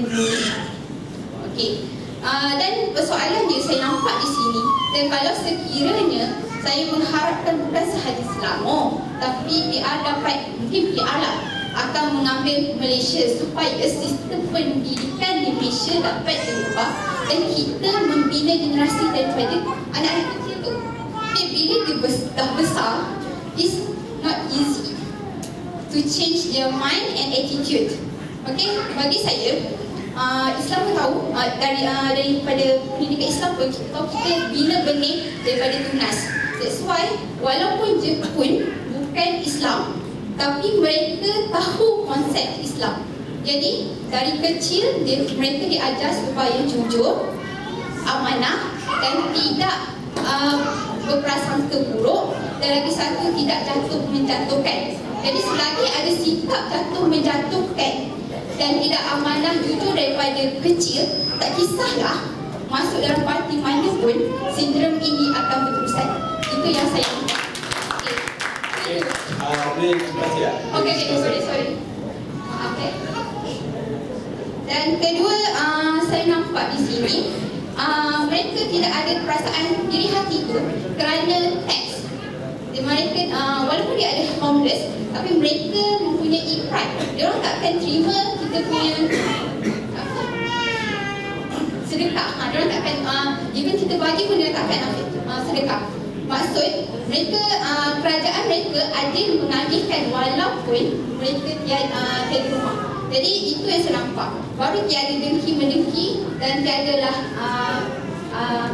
dunia. Okey. Dan persoalan dia saya nampak di sini, dan kalau sekiranya saya mengharapkan bukan sahaja Selangor, tapi PR dapat, mungkin PR lah, akan mengambil Malaysia supaya sistem pendidikan di Malaysia dapat diubah dan kita membina generasi daripada anak-anak kecil tu. Okay, bila dia dah besar, it's not easy to change their mind and attitude. Okay, bagi saya Islam pun tahu daripada pendidikan Islam pun kita tahu kita bina benih daripada tunas. That's why walaupun Jepun bukan Islam, tapi mereka tahu konsep Islam. Jadi dari kecil mereka diajar supaya jujur, amanah dan tidak berprasangka buruk, dan lagi satu tidak jatuh menjatuhkan. Jadi selagi ada sikap jatuh menjatuhkan dan tidak amanah jujur daripada kecil, tak kisahlah masuk dalam parti mana pun, sindrom ini akan berterusan. Itu yang saya nampak. Okey, boleh terima kasih tak? Okey, sorry. Maaf Dan kedua, saya nampak di sini mereka tidak ada perasaan diri hati itu kerana teks. Mereka walaupun dia ada homeless, tapi mereka mempunyai pride. Dia orang takkan terima kita punya sedekah. Dia orang takkan even kita bagi pun dia takkan sedekah. Maksud mereka, kerajaan mereka adil menagihkan walaupun mereka tiada rumah. Jadi itu yang saya nampak. Baru tiada dengki-mendengki dan tiadalah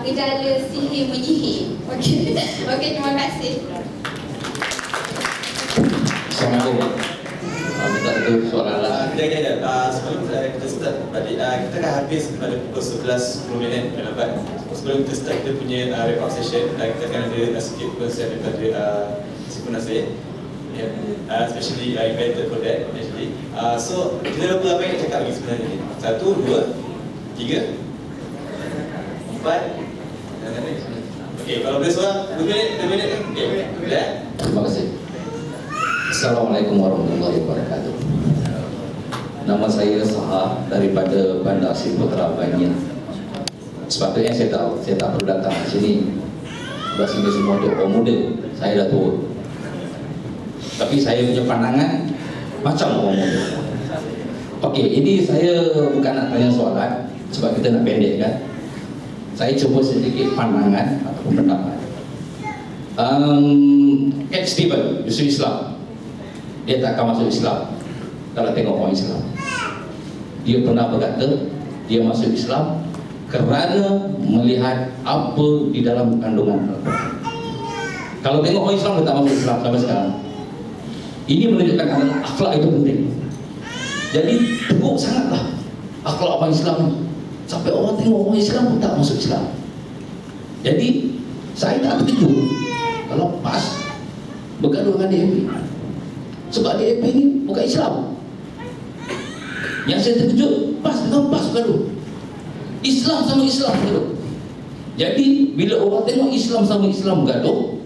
gejala sihir menyihir. Okey, terima kasih. Assalamualaikum. Minta satu soalan lah. Kejap. Sebelum kita start balik, kita akan habis pada pukul 11:10 lambat. Sebelum kita start kita punya report session, kita akan ada sikit perkongsian daripada si penasihat, especially invited for that actually. So kita ada berapa yang cakap lagi sebenarnya ni? 1, 2, 3, 4. Okey, kalau boleh seorang 2 minit. Okey, dah. Terima kasih. Assalamualaikum warahmatullahi wabarakatuh. Nama saya Saha daripada Bandar Sriputra Banyan. Sepatutnya saya tak perlu datang di sini. Sebab sini semua tu orang muda. Saya dah tua. Tapi saya punya pandangan macam orang muda. Okey, ini saya bukan nak tanya soalan sebab kita nak pendek kan. Saya cuba sedikit pandangan atau pendapat. Ed Stephen, Yusuf Islam, dia tak akan masuk Islam kalau tengok orang Islam. Dia pernah berkata dia masuk Islam kerana melihat apa di dalam kandungan Al-Quran. Kalau tengok orang Islam dia tak masuk Islam sampai sekarang. Ini menunjukkan adalah akhlak itu penting. Jadi teruk sangatlah akhlak orang Islam ni, sampai orang tengok orang Islam pun tak masuk Islam. Jadi saya tak terkejut kalau PAS bergaduh dengan DAP, sebab DAP ni bukan Islam. Yang saya terkejut PAS dengan PAS bergaduh, Islam sama Islam bergaduh. Jadi bila orang tengok Islam sama Islam bergaduh,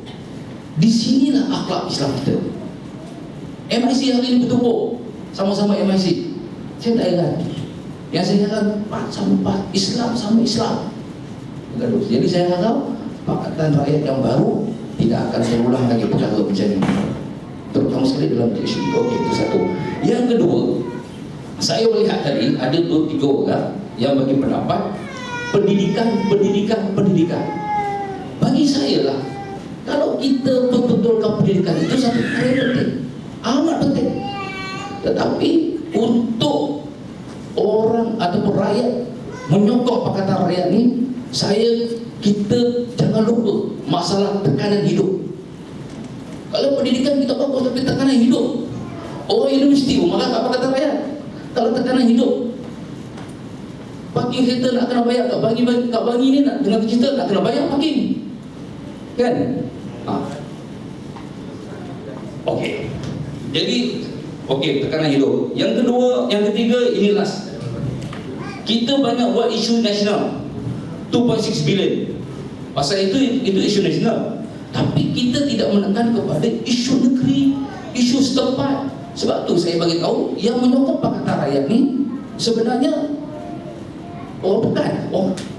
di sinilah akhlak Islam kita. MIC hari ini bertumpuk sama-sama MIC. Saya tak heran. Yang saya heran PAS sama PAS, Islam sama Islam bergaduh. Jadi saya harap Pakatan Rakyat yang baru tidak akan terulang lagi perkara macam ini, terutama sekali dalam isu ini. Okey, itu satu. Yang kedua, saya melihat tadi ada 2-3 orang yang bagi pendapat pendidikan. Bagi saya lah, kalau kita betul-betulkan pendidikan itu satu perkara yang penting, amat penting. Tetapi untuk orang ataupun rakyat menyokong Pakatan Rakyat ni, kita jangan lupa masalah tekanan hidup. Kalau pendidikan kita bagus tapi tekanan hidup, orang universiti pun marah kat Pakatan Rakyat. Kalau tekanan hidup, parking kereta nak kena bayar, kat bangi ni nak dengan cerita nak kena bayar parking, kan? Okey. Jadi tekanan hidup. Yang kedua, yang ketiga, ini last. Kita banyak buat isu nasional, 2.6 bilion. Pasal itu isu nasional. Tapi kita tidak menekan kepada isu negeri, isu setempat. Sebab tu saya bagi tahu yang menyokong Pakatan Rakyat ni sebenarnya orang Pekan,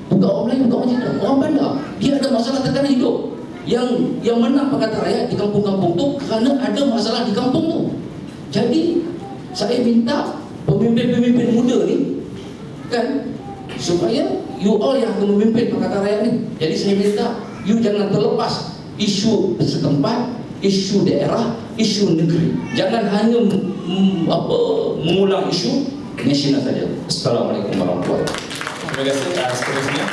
bukan orang Melayu, bukan orang Cina, orang Bandar. Dia ada masalah tekanan hidup. Yang menang Pakatan Rakyat di kampung-kampung tu kerana ada masalah di kampung tu. Jadi saya minta pemimpin-pemimpin muda ni kan, supaya you all yang akan memimpin Pakatan Rakyat ni. Jadi saya minta you jangan terlepas isu setempat, isu daerah, isu negeri. Jangan hanya mengulang isu nasional saja. Assalamualaikum warahmatullahi wabarakatuh. Terima kasih. Seterusnya.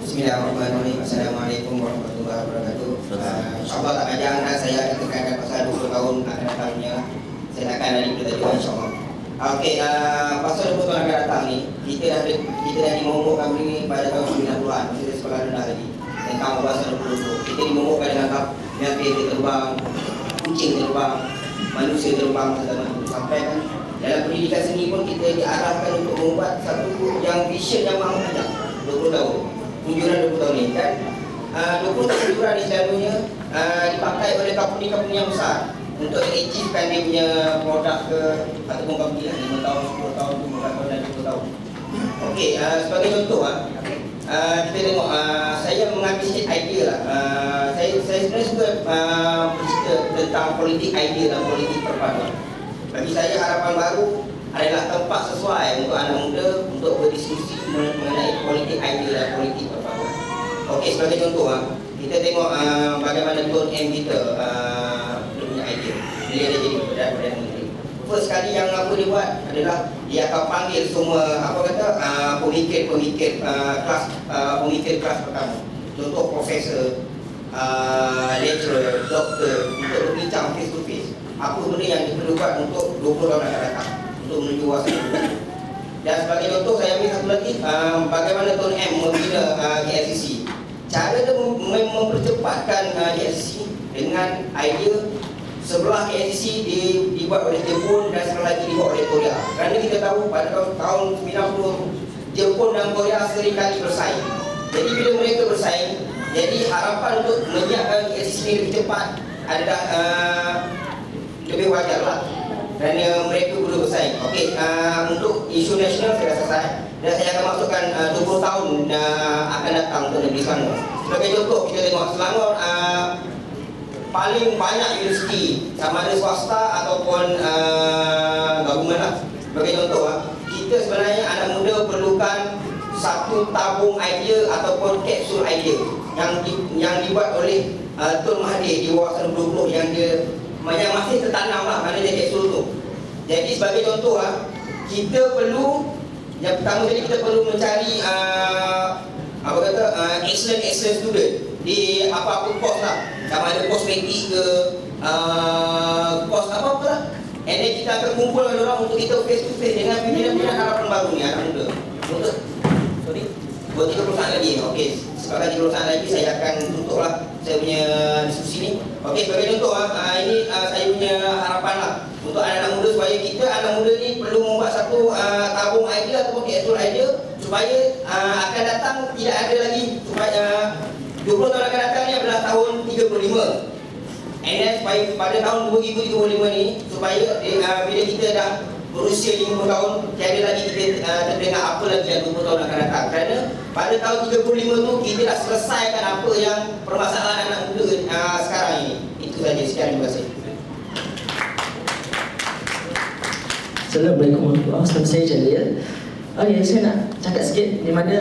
Bismillahirrahmanirrahim. Assalamualaikum warahmatullahi wabarakatuh. InsyaAllah tak panjang dan saya akan tekankan pasal 20 tahun akan datangnya. Saya akan dari kita juga insyaAllah. Okey, pasal 20 tahun akan datang ni, kita dah dimomokkan ni pada tahun 90-an, masih di sekolah rendah lagi. Tentang pasal 20 kita dimomokkan dengan nyapir terbang, kucing terbang, manusia terbang sampai kan dalam pendidikan seni pun kita diarahkan untuk membuat satu yang vision yang mahu panjang 20 tahun. Kunjuran 20 tahun ni kan 20 tahun kunjuran ni selalunya dipakai oleh company-company yang besar untuk mengachievkan dia punya produk ke ataupun company lah 5 tahun, 10 tahun, 15 tahun dan 20 tahun. Okey, sebagai contoh kita tengok saya mengambil sikit idea lah. Saya sebenarnya suka bercerita tentang politik idea dan politik perpaduan. Bagi saya harapan baru adalah tempat sesuai untuk anak muda untuk berdiskusi mengenai politik idea dan politik perpaduan. Okey, sebagai contoh kita tengok bagaimana Tun M kita dia punya idea. Dia ada jadi Perdana Menteri. First sekali yang dia buat adalah dia akan panggil semua pemikir kelas pertama. Contoh profesor, lecturer, doktor untuk berbincang face to face. Apa benda yang diperlukan untuk 20 tahun akan datang untuk menuju wawasan dunia. Dan sebagai contoh saya ambil satu lagi bagaimana Tun M membina GLCC. Cara dia mempercepatkan GLCC dengan idea sebelah GLCC dibuat oleh Jepun dan sebelah lagi dibuat oleh Korea. Kerana kita tahu pada tahun 90 Jepun dan Korea seringkali bersaing. Jadi bila mereka bersaing, jadi harapan untuk menyiapkan GLCC ini lebih cepat adalah lebih wajar lah kerana mereka perlu bersaing. Okey, untuk isu nasional saya dah selesai dan saya akan masukkan 20 tahun akan datang untuk negeri Selangor. Sebagai contoh kita tengok Selangor paling banyak universiti sama ada swasta ataupun gabungan lah. Sebagai contoh kita sebenarnya anak muda perlukan satu tabung idea ataupun kapsul idea yang dibuat oleh Tun Mahathir di wawasan 20 yang masih tertanam lah mana dia kapsul tu. Jadi sebagai contoh kita perlu yang pertama tadi kita perlu mencari excellent student di apa-apa kos lah, sama ada kos medik ke kos apa-apa lah. And then kita akan kumpulkan orang untuk kita face to face dengan pimpinan-pimpinan harapan baru ni anak muda. Buat 30 saat lagi. Okey, sebagai 30 saat lagi saya akan tutuplah saya punya diskusi ni. Okey, sebagai contoh ini saya punya harapan lah untuk anak-anak muda supaya kita anak muda ni perlu membuat satu tabung idea ataupun kapsul idea supaya akan datang tidak ada lagi supaya 20 tahun akan datang ni adalah tahun 35. And then supaya pada tahun 2035 ni supaya bila kita dah berusia 50 tahun tiada lagi kita terdengar apa lagi yang 20 tahun akan datang. Kerana pada tahun 35 tu kita dah selesaikan apa yang permasalahan anak muda sekarang ini. Itu saja. Sekian, terima kasih. Assalamualaikum warahmatullahi wabarakatuh. Saya Jalil. Saya nak cakap sikit di mana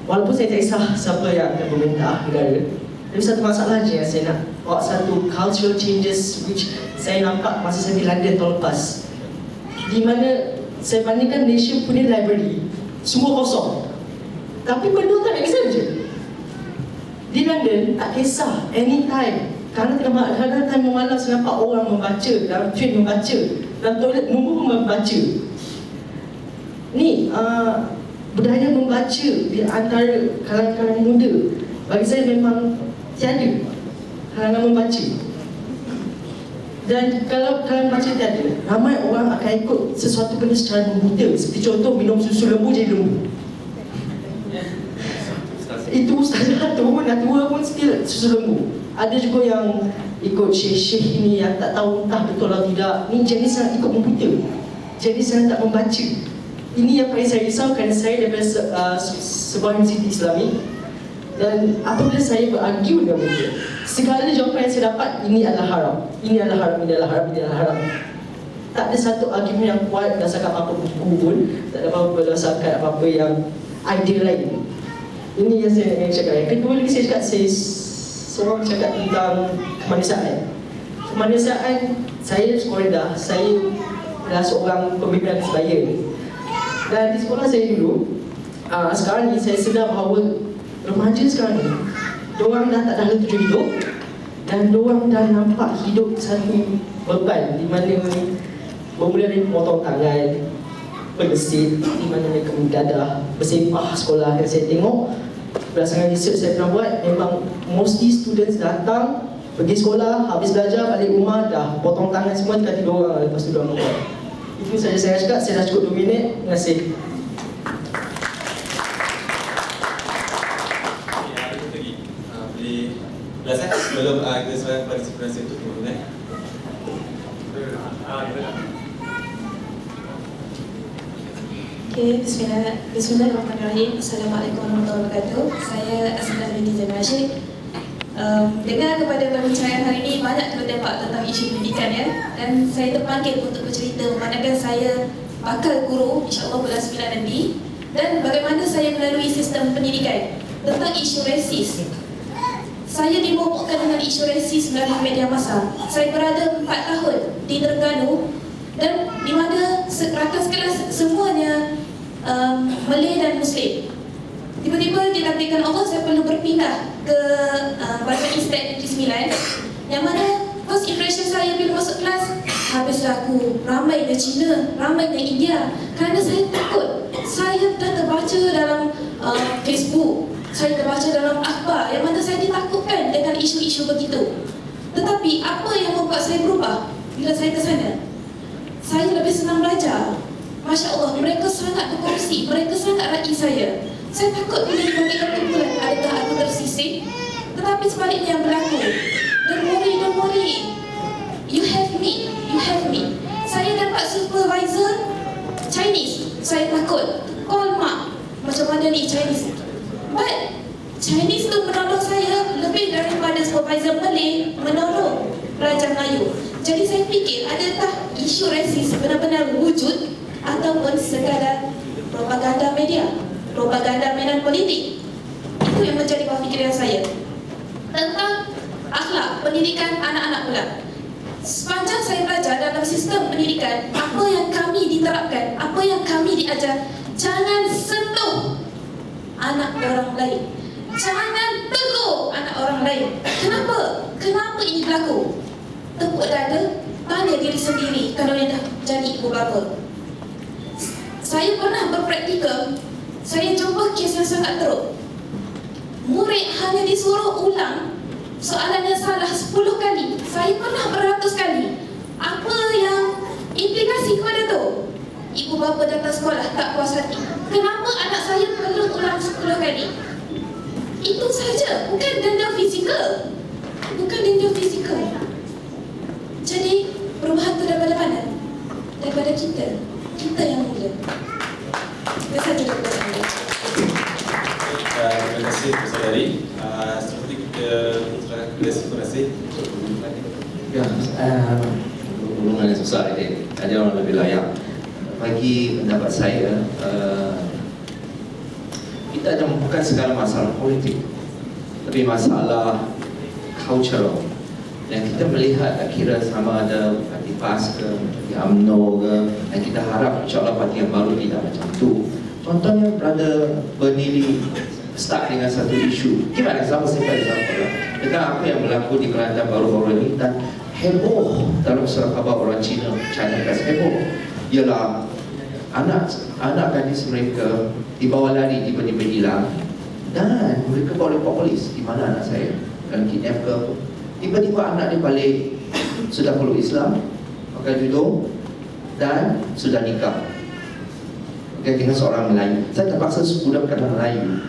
walaupun saya tak kisah siapa yang akan memerintah negara, tapi satu masalah je yang saya nak buat satu cultural changes which saya nampak masa saya di London tahun lepas, di mana saya bandingkan Malaysia punya library semua kosong, tapi benda tak ada exam je. Di London tak kisah anytime, kerana kadang-kadang time malas nampak orang membaca dalam train, membaca dalam toilet, nunggu membaca. Ni budaya membaca di antara kalangan muda bagi saya memang tiada kalangan membaca. Dan kalau kalian baca tiada, ramai orang akan ikut sesuatu benda secara membuta. Seperti contoh minum susu lembu jadi lembu. Itu ustazah tu pun dah tua pun still susu lembu. Ada juga yang ikut syekh-syekh ini yang tak tahu entah betul atau tidak. Ni jenis yang ikut komputer, jenis yang tak membaca. Ini yang paling saya risau kerana saya daripada sebuah universiti Islami. Dan apabila saya berargue dengan mereka, segala jawapan yang saya dapat, ini adalah haram, ini adalah haram, ini adalah haram, ini adalah haram. Tak ada satu argumen yang kuat berdasarkan apa-apa buku pun, tak ada apa-apa berdasarkan apa-apa yang idea lain. Ini yang saya ingin cakap. Yang kedua lagi saya cakap, saya seorang cakap tentang kemanusiaan. Kemanusiaan, saya sekolah rendah, saya adalah seorang pembimbing sebaya. Dan di sekolah saya dulu, sekarang ni saya sedar bahawa remaja sekarang ni, diorang dah tak ada tujuan hidup dan diorang dah nampak hidup satu beban di mana bermula dari potong tangan, bergesit, di mana mereka mendadah, bersepah sekolah. Dan saya tengok berdasarkan research saya pernah buat, memang mostly students datang, pergi sekolah, habis belajar, balik rumah, dah potong tangan semua tinggal 3 orang, lepas tu diorang buat. Itu saja saya cakap, saya dah cukup 2 minit. Terima kasih. Sebelum kita serahkan pada partisipasi untuk kemudian. Okay, Bismillahirrahmanirrahim. Assalamualaikum warahmatullahi wabarakatuh. Saya Asnah binti Zainal Rashid. Dengar kepada perbincangan hari ini banyak tertembak tentang isu pendidikan ya. Dan saya terpanggil untuk bercerita memandangkan saya bakal guru insya-Allah bulan 9 nanti, dan bagaimana saya melalui sistem pendidikan tentang isu rasis. Saya dibobokkan dengan isu rasis melalui media massa. Saya berada 4 tahun di Terengganu, dan di mana rakan sekelas semuanya Malay dan Muslim. Tiba-tiba ditakdirkan Allah saya perlu berpindah ke Badan Istek Negeri Sembilan, yang mana first impression saya bila masuk kelas, habislah aku ramai dari Cina, ramai dari India. Kerana saya takut. Saya dah terbaca dalam Facebook, saya terbaca dalam akhbar yang mana saya ditakutkan dengan isu-isu begitu. Tetapi apa yang membuat saya berubah bila saya ke sana? Saya lebih senang belajar. Masya Allah, mereka sangat berkongsi, mereka sangat raih saya. Saya takut bila dibagikan kumpulan, adakah aku tersisih? Tetapi sebaliknya yang berlaku. Don't worry, you have me, you have me. Saya dapat supervisor Chinese, saya takut call mak, macam mana ni Chinese. But Chinese tu menolong saya lebih daripada supervisor Malay menolong pelajar Melayu. Jadi saya fikir, adakah isu rasis benar-benar wujud ataupun sekadar propaganda media, propaganda mainan politik? Itu yang menjadi fikiran saya tentang akhlak pendidikan anak-anak pula. Sepanjang saya belajar dalam sistem pendidikan, apa yang kami diterapkan, apa yang kami diajar, jangan sentuh anak orang lain, jangan tegur anak orang lain. Kenapa? Kenapa ini berlaku? Tepuk dada, tanya diri sendiri kalau yang dah jadi ibu bapa. Saya pernah berpraktikal, saya jumpa kes yang sangat teruk. Murid hanya disuruh ulang soalan yang salah 10 kali. Saya pernah beratus kali. Apa yang implikasi kepada tu? Ibu bapa datang sekolah tak puas hati. Kenapa anak saya perlu ulang 10 kali? Itu saja, bukan denda fizikal. Bukan denda fizikal. Jadi perubahan itu daripada mana? Daripada kita. Kita yang mula. Itu saja daripada saya. Terima kasih Saudari. Seperti kita serahkan kepada terima kasih. Ya, hubungan yang susah ini. Ada orang lebih layak. Bagi pendapat saya, kita ada bukan segala masalah politik, tapi masalah cultural. Dan kita melihat kira sama ada parti PAS ke, parti UMNO ke, dan kita harap insyaAllah parti yang baru tidak macam itu. Contohnya Brother Bernili start dengan satu isu. Gimana example, simple example lah. Tentang apa yang berlaku di Kelantan baru-baru ini dan heboh dalam surat khabar orang China Press heboh. Ialah anak gadis mereka dibawa lari, tiba-tiba hilang dan mereka bawa oleh polis. Di mana anak saya? Dan kidnap ke apa? Tiba-tiba anak dia balik, sudah peluk Islam, pakai tudung dan sudah nikah dengan seorang Melayu. Saya terpaksa budak kata Melayu.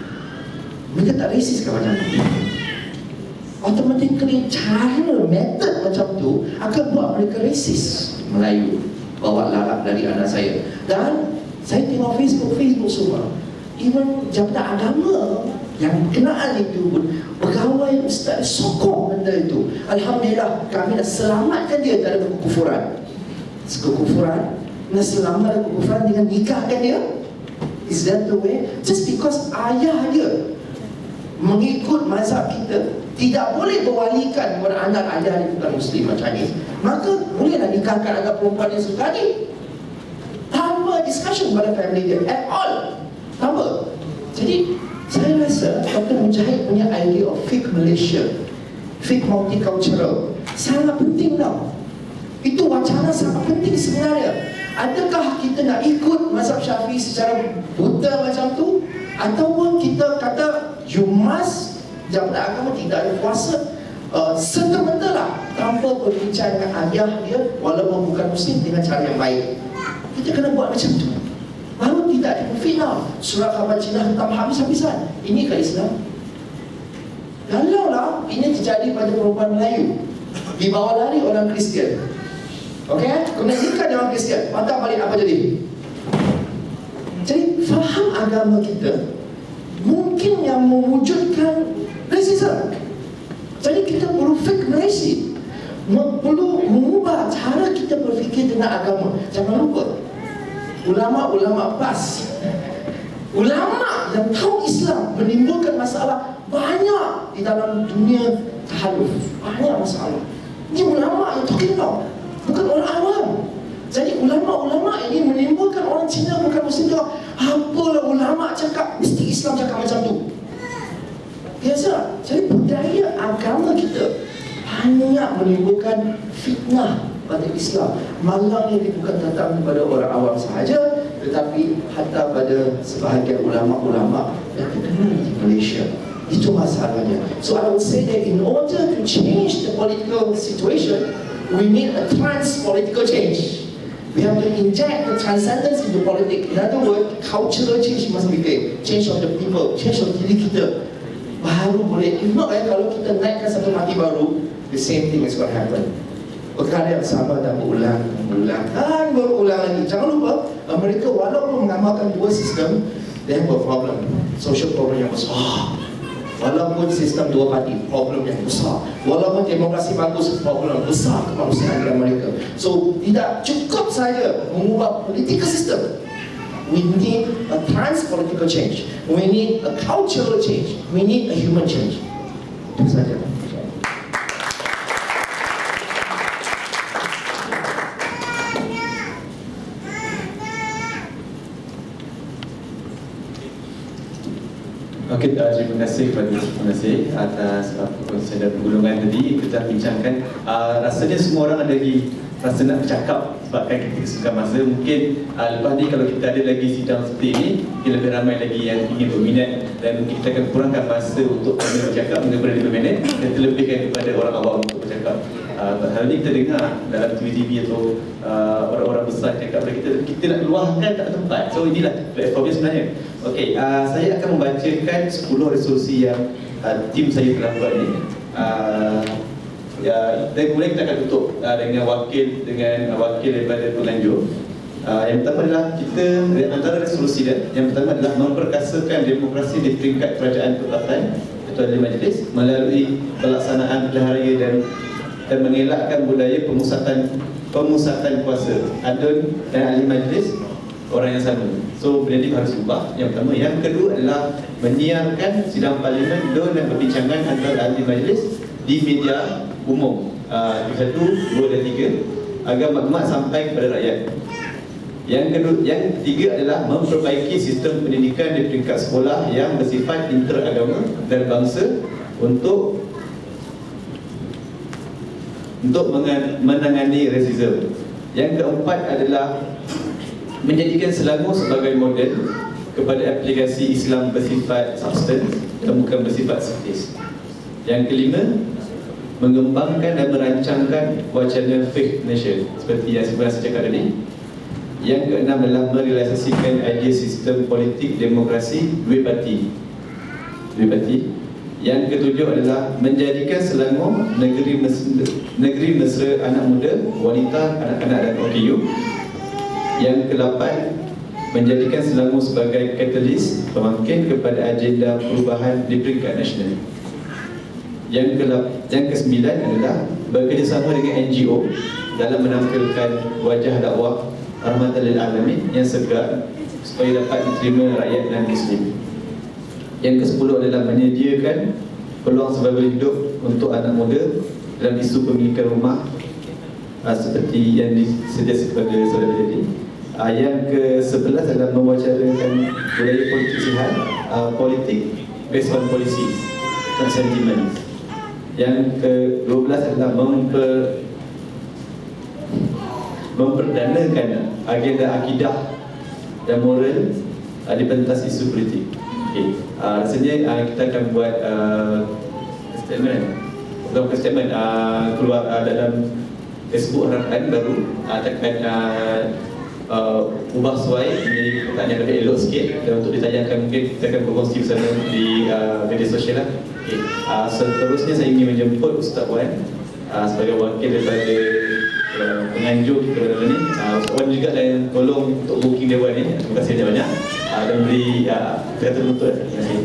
Mereka tak rasis ke macam itu? automatically cara method macam tu akan buat mereka racist. Melayu bawa lalat dari anak saya. Dan saya tengok Facebook semua, even jabatan agama yang kenaan itu pun, pegawai ustaz sokong benda itu. Alhamdulillah kami dah selamatkan dia dari kekufuran. Nak selamat dari kekufuran dengan nikahkan dia. Is that the way? Just because ayah dia mengikut mazhab kita tidak boleh berwalikan kepada anak ayah dia bukan Muslim macam ni, maka bolehlah nikahkan anak perempuan yang suka ni tanpa discussion pada family dia at all, tanpa. Jadi saya rasa Dr. Mujahid punya idea of fake Malaysia, fake multicultural sangat penting tau. Itu wacana sangat penting sebenarnya. Adakah kita nak ikut mazhab Syafi'i secara buta macam tu, ataupun kita kata you must, jabatan agama tidak ada kuasa serta-merta lah tanpa berbincang dengan ayah dia walaupun bukan Muslim dengan cara yang baik. Kita kena buat macam tu, baru tidak difitnah. Surat khabar Cina hitam habis-habisan. Ini ke Islam? Kalau lah ini terjadi pada perempuan Melayu, dibawa lari orang Kristian, okey, kena nikah dengan Kristian, patah balik apa jadi? Jadi faham agama kita mungkin yang mewujudkan racism. Jadi kita perlu fake Malaysia, perlu mengubah cara kita berfikir tentang agama. Jangan lupa ulama-ulama PAS, ulama yang tahu Islam menimbulkan masalah banyak di dalam dunia tahaluf, banyak masalah. Ini ulama yang talking about, bukan orang awam. Jadi ulama-ulama ini menimbulkan orang Cina bukan Muslim tu, apalah ulama cakap mesti Islam cakap macam tu. Biasa. Jadi budaya agama kita banyak menimbulkan fitnah pada Islam. Malangnya ini bukan datang kepada orang awam sahaja, tetapi hatta pada sebahagian ulama-ulama yang terkenal di Malaysia. Itu masalahnya. So I would say that in order to change the political situation, we need a trans-political change. We have to inject the transcendence into politics. In other words, cultural change must be there. Change of the people, change of diri kita. Baru boleh. If not, kalau kita naikkan satu mati baru, the same thing is going to happen. Perkara yang sama dan berulang dan berulang lagi. Jangan lupa, mereka walaupun mengamalkan dua sistem, they have a problem, social problem yang besar. Walaupun sistem dua parti, problem yang besar. Walaupun demokrasi bagus, problem besar kemanusiaan dalam mereka. So tidak cukup saja mengubah political system. We need a trans-political change. We need a cultural change. We need a human change. Itu saja. Okey, terima kasih atas perkongsian dan pergulungan tadi kita bincangkan. Rasanya semua orang ada lagi rasa nak bercakap sebabkan kita kesukaan masa. Mungkin lepas ni kalau kita ada lagi sidang seperti ini, mungkin lebih ramai lagi yang ingin berminat dan mungkin kita akan kurangkan masa untuk kami bercakap daripada 5 minit dan terlebihkan kepada orang awam untuk bercakap. Hal ini kita dengar dalam TV atau orang-orang besar cakap pada kita nak luahkan tak tempat. So inilah platformnya sebenarnya. Okey, saya akan membacakan 10 resolusi yang tim saya telah buat ni. Dan kemudian kita akan tutup dengan wakil daripada penganjur. Yang pertama adalah kita antara resolusi dia, yang pertama adalah memperkasakan demokrasi di peringkat kerajaan tempatan atau ahli majlis melalui pelaksanaan pilihan raya dan mengelakkan budaya pemusatan kuasa adun dan ahli majlis orang yang sama. So benda ni harus ubah. Yang pertama. Yang kedua adalah menyiarkan sidang parlimen dan perbincangan antara ahli majlis di media umum. Itu 1, 2 dan 3 agar maklumat sampai kepada rakyat. Yang ketiga adalah memperbaiki sistem pendidikan di peringkat sekolah yang bersifat interagama dan bangsa untuk menangani rasisme. Yang keempat adalah menjadikan Selangor sebagai model kepada aplikasi Islam bersifat substance dan bukan bersifat substance. Yang kelima, mengembangkan dan merancangkan wacana fake nation seperti yang saya cakap tadi. Yang keenam adalah merealisasikan idea sistem politik demokrasi dua parti. Yang ketujuh adalah menjadikan Selangor negeri mesra anak muda, wanita, anak-anak dan OKU. Yang ke-8, menjadikan Selangor sebagai katalis pembangkit kepada agenda perubahan di peringkat nasional. Yang ke-9 adalah bekerjasama dengan NGO dalam menampilkan wajah dakwah rahmatan lil alamin yang segar supaya dapat diterima rakyat dan Muslim. Yang ke-10 adalah menyediakan peluang survival hidup untuk anak muda dalam isu pemilikan rumah seperti yang disediakan kepada saudara tadi. Yang ke-11 adalah mewacarakan budaya politik sihat, politik based on policy dan sentiment. Yang ke-12 adalah memperdanakan agenda akidah dan moral di pentas isu politik. Rasanya kita akan buat statement keluar dalam Facebook harapan baru akan ubah suai menjadi pertanyaan lebih elok sikit dan untuk ditayangkan mungkin kita akan berkongsi bersama di media sosial lah. Seterusnya saya ingin menjemput Ustaz Wan sebagai wakil daripada penganjur kita pada ni. Ustaz Wan juga dan tolong untuk booking dewan ni. Terima kasih banyak dan beri kata penutup. Terima kasih.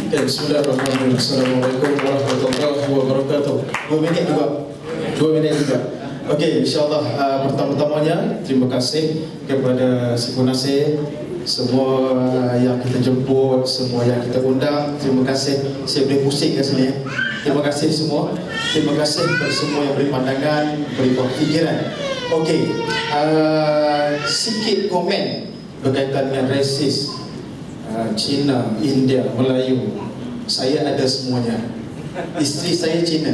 Bismillahirrahmanirrahim. Assalamualaikum warahmatullahi wabarakatuh. 2 minit juga. Okey, insyaAllah pertama-tamanya terima kasih kepada si penasihat, semua yang kita jemput, semua yang kita undang. Terima kasih. Saya boleh pusing kat sini. Terima kasih semua. Terima kasih kepada semua yang beri pandangan, beri fikiran. Okey, sikit komen berkaitan dengan rasis Cina, India, Melayu. Saya ada semuanya. Isteri saya Cina.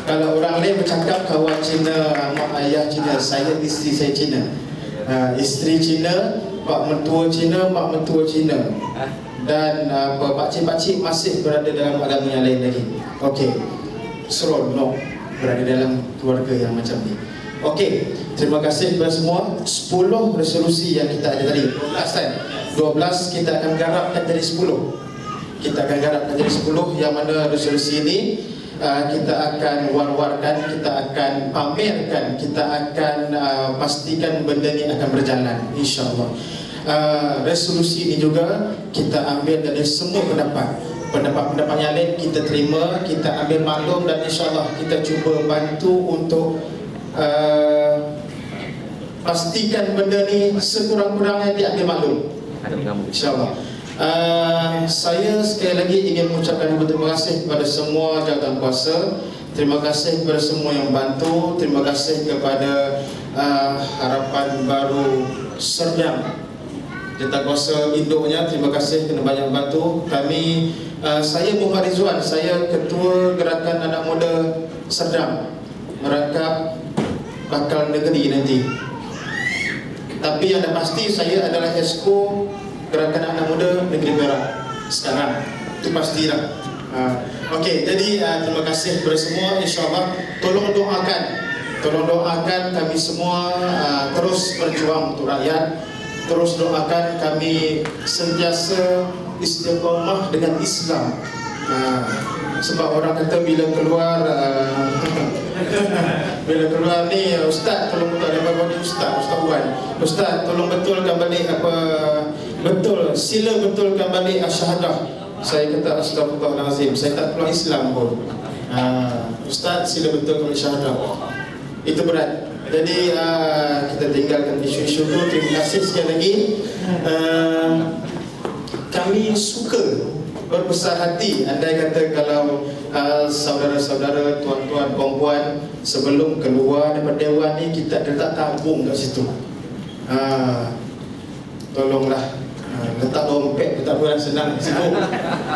Kalau orang lain bercakap kawan Cina, mak ayah Cina, saya isteri saya Cina. Isteri Cina, pak mentua Cina, mak mentua Cina. Dan pakcik-pakcik masih berada dalam agama yang lain lagi. Okey, seronok berada dalam keluarga yang macam ni. Okey, terima kasih kepada semua. 10 resolusi yang kita ada tadi, 12 kita akan garapkan jadi 10. Kita akan garapkan jadi 10, yang mana resolusi ini kita akan war-warkan, kita akan pamerkan, kita akan pastikan benda ni akan berjalan, insya-Allah. Resolusi ini juga kita ambil dari semua pendapat yang lain kita terima, kita ambil maklum dan insya-Allah kita cuba bantu untuk pastikan benda ni sekurang-kurangnya diambil maklum, insya-Allah. Saya sekali lagi ingin mengucapkan terima kasih kepada semua jawatan kuasa. Terima kasih kepada semua yang bantu. Terima kasih kepada Harapan Baru Serdang, jawatan kuasa induknya. Terima kasih kerana banyak bantu kami. Saya Muhammad Rizwan, saya Ketua Gerakan Anak Muda Serdang, merangkap bakal negeri nanti. Tapi yang dah pasti saya adalah Esko Gerakan Anak Muda Negeri Perak sekarang, itu pastilah. Okey, jadi terima kasih kepada semua. InsyaAllah tolong doakan kami semua terus berjuang untuk rakyat. Terus doakan kami sentiasa istiqamah dengan Islam. Sebab orang kata bila keluar ni, Ustaz tolong betul ada bagi Ustaz Wan. Ustaz tolong betulkan balik sila betulkan balik syahadah. Saya kata astagfirullahalazim, saya tak keluar Islam pun. Ustaz sila betulkan balik syahadah. Itu berat. Jadi kita tinggalkan isu-isu itu. Terima kasih sekali lagi. Kami suka berbesar hati andai kata kalau saudara-saudara, tuan-tuan, puan-puan sebelum keluar daripada dewan ni kita letak tabung kat situ. Tolonglah letak dompet pun tak apa, senang sibuk.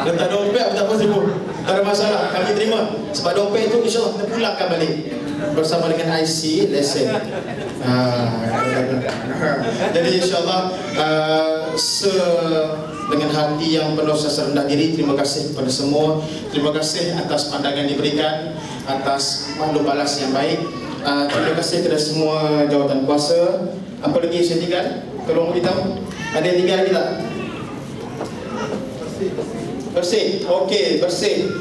Letak dompet pun tak apa, sibuk. Tak ada masalah, kami terima. Sebab dompet itu insya-Allah kita pulangkan balik bersama dengan IC lesen. Jadi insya-Allah dengan hati yang penuh rasa rendah diri, terima kasih kepada semua. Terima kasih atas pandangan diberikan, atas maklum balas yang baik. Terima kasih kepada semua jawatan kuasa. Apa lagi saya tinggal? Tolong beritahu. Ada yang tinggal lagi tak? Bersih. Okey, bersih.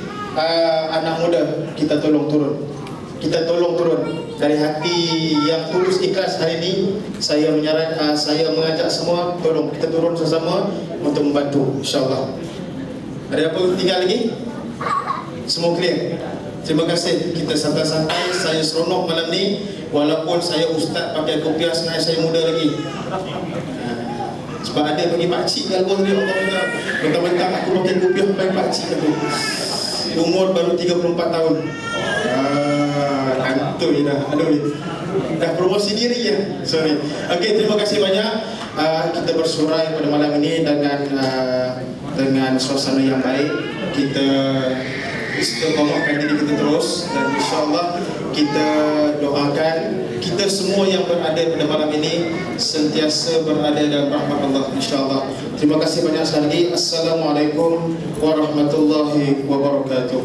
Anak muda, kita tolong turun. Kita tolong turun dari hati yang tulus ikhlas hari ini. Saya mengajak semua, tolong kita turun bersama untuk membantu, insya-Allah. Ada apa tinggal lagi? Semua clear. Terima kasih. Kita santai-santai. Saya seronok malam ni. Walaupun saya ustaz pakai kopiah sebenarnya saya muda lagi. Sebab ada bagi pakcik kalau dia Allah kata, mentang-mentang aku pakai kopiah bagi pakcik tu. Umur baru 34 tahun. Kantor je dah. Aduh. Dah promosi diri ya. Sorry. Okey, terima kasih banyak. Kita bersurai pada malam ini dengan suasana yang baik. Kita istiqamahkan diri kita terus dan insya-Allah kita doakan kita semua yang berada pada malam ini sentiasa berada dalam rahmat Allah insya-Allah. Terima kasih banyak sekali lagi. Assalamualaikum warahmatullahi wabarakatuh.